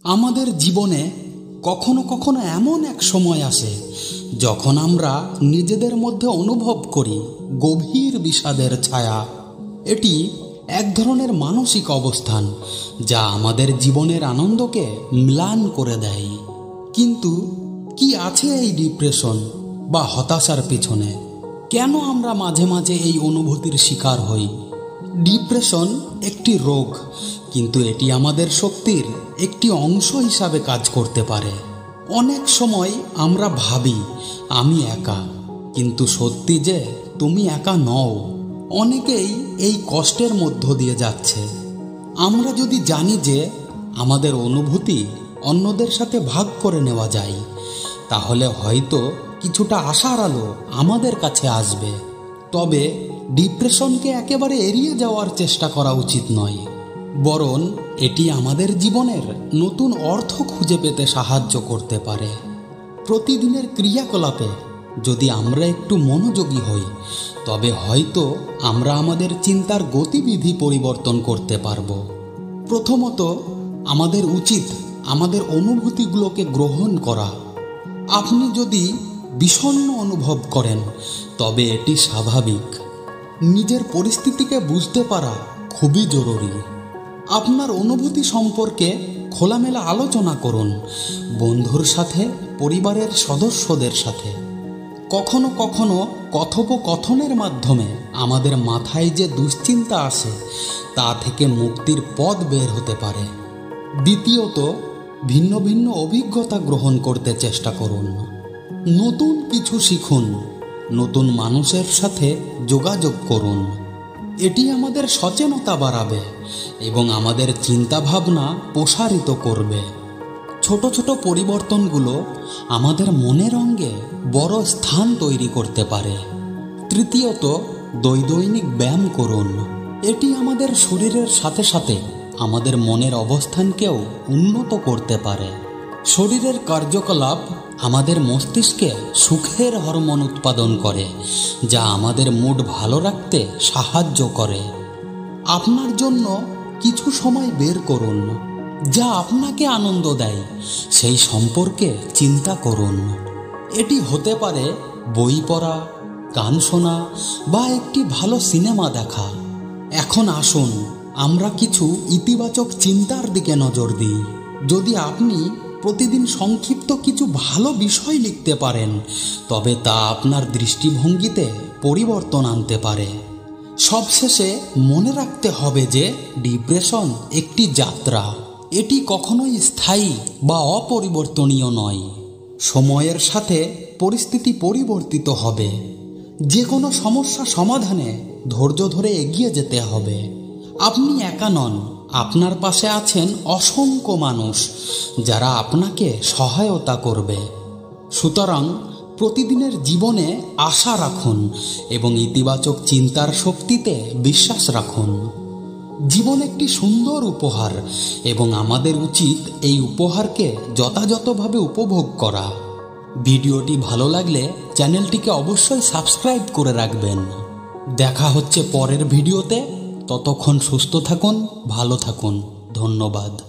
আমাদের জীবনে কখনো কখনো এমন এক সময় আসে যখন আমরা নিজেদের মধ্যে অনুভব করি গভীর বিষাদের ছায়া। এটি এক ধরনের মানসিক অবস্থান যা আমাদের জীবনের আনন্দকে ম্লান করে দেয়। কিন্তু কি আছে এই ডিপ্রেশন বা হতাশার পিছনে? কেন আমরা মাঝে মাঝে এই অনুভূতির শিকার হই? ডিপ্রেশন একটি রোগ, কিন্তু এটি আমাদের শক্তির একটি অংশ হিসাবে কাজ করতে পারে। অনেক সময় আমরা ভাবি আমি একা, কিন্তু সত্যি যে তুমি একা নও। অনেকেই এই কষ্টের মধ্য দিয়ে যাচ্ছে। আমরা যদি জানি যে আমাদের অনুভূতি অন্যদের সাথে ভাগ করে নেওয়া যায়, তাহলে হয়তো কিছুটা আশার আলো আমাদের কাছে আসবে। তবে ডিপ্রেশনকে একেবারে এড়িয়ে যাওয়ার চেষ্টা করা উচিত নয়, বরং এটি আমাদের জীবনের নতুন অর্থ খুঁজে পেতে সাহায্য করতে পারে। প্রতিদিনের ক্রিয়াকলাপে যদি আমরা একটু মনোযোগী হই, তবে হয়তো আমরা আমাদের চিন্তার গতিবিধি পরিবর্তন করতে পারব। প্রথমত, আমাদের উচিত আমাদের অনুভূতিগুলোকে গ্রহণ করা। আপনি যদি বিষণ্ণ অনুভব করেন, তবে এটি স্বাভাবিক। নিজের পরিস্থিতিকে বুঝতে পারা খুবই জরুরি। আপনার অনুভূতি সম্পর্কে খোলামেলা আলোচনা করুন, বন্ধুর সাথে, পরিবারের সদস্যদের সাথে। কখনো কখনো কথোপকথনের মাধ্যমে আমাদের মাথায় যে দুশ্চিন্তা আসে, তা থেকে মুক্তির পথ বের হতে পারে। দ্বিতীয়ত, ভিন্ন ভিন্ন অভিজ্ঞতা গ্রহণ করতে চেষ্টা করুন। নতুন কিছু শিখুন, নতুন মানুষের সাথে যোগাযোগ করুন। এটি আমাদের সচেতনতা বাড়াবে এবং আমাদের চিন্তাভাবনা প্রসারিত করবে। ছোট ছোট পরিবর্তনগুলো আমাদের মনের অঙ্গে বড় স্থান তৈরি করতে পারে। তৃতীয়ত, দৈনিক ব্যায়াম করুন। এটি আমাদের শরীরের সাথে সাথে আমাদের মনের অবস্থানকেও উন্নত করতে পারে। শরীরের কার্যকলাপ আমাদের মস্তিষ্কে সুখের হরমোন উৎপাদন করে, যা আমাদের মুড ভালো রাখতে সাহায্য করে। আপনার জন্য কিছু সময় বের করুন, যা আপনাকে আনন্দ দেয় সেই সম্পর্কে চিন্তা করুন। এটি হতে পারে বই পড়া, গান শোনা বা একটি ভালো সিনেমা দেখা। এখন আসুন আমরা কিছু ইতিবাচক চিন্তার দিকে নজর দিই। যদি আপনি প্রতিদিন সংক্ষিপ্ত কিছু ভালো বিষয় লিখতে পারেন, তবে তা আপনার দৃষ্টিভঙ্গিতে পরিবর্তন আনতে পারে। সবশেষে মনে রাখতে হবে যে ডিপ্রেশন একটি যাত্রা। এটি কখনোই স্থায়ী বা অপরিবর্তনীয় নয়। সময়ের সাথে পরিস্থিতি পরিবর্তিত হবে। যে কোনো সমস্যা সমাধানে ধৈর্য ধরে এগিয়ে যেতে হবে। আপনি একা নন, আপনার পাশে আছেন অসংখ্য মানুষ যারা আপনাকে সহায়তা করবে। সুতরাং প্রতিদিনের জীবনে আশা রাখুন এবং ইতিবাচক চিন্তার শক্তিতে বিশ্বাস রাখুন। জীবন একটি সুন্দর উপহার এবং আমাদের উচিত এই উপহারকে যথাযথভাবে উপভোগ করা। ভিডিওটি ভালো লাগলে চ্যানেলটিকে অবশ্যই সাবস্ক্রাইব করে রাখবেন। দেখা হচ্ছে পরের ভিডিওতে। ততক্ষণ সুস্থ থাকুন, ভালো থাকুন। ধন্যবাদ।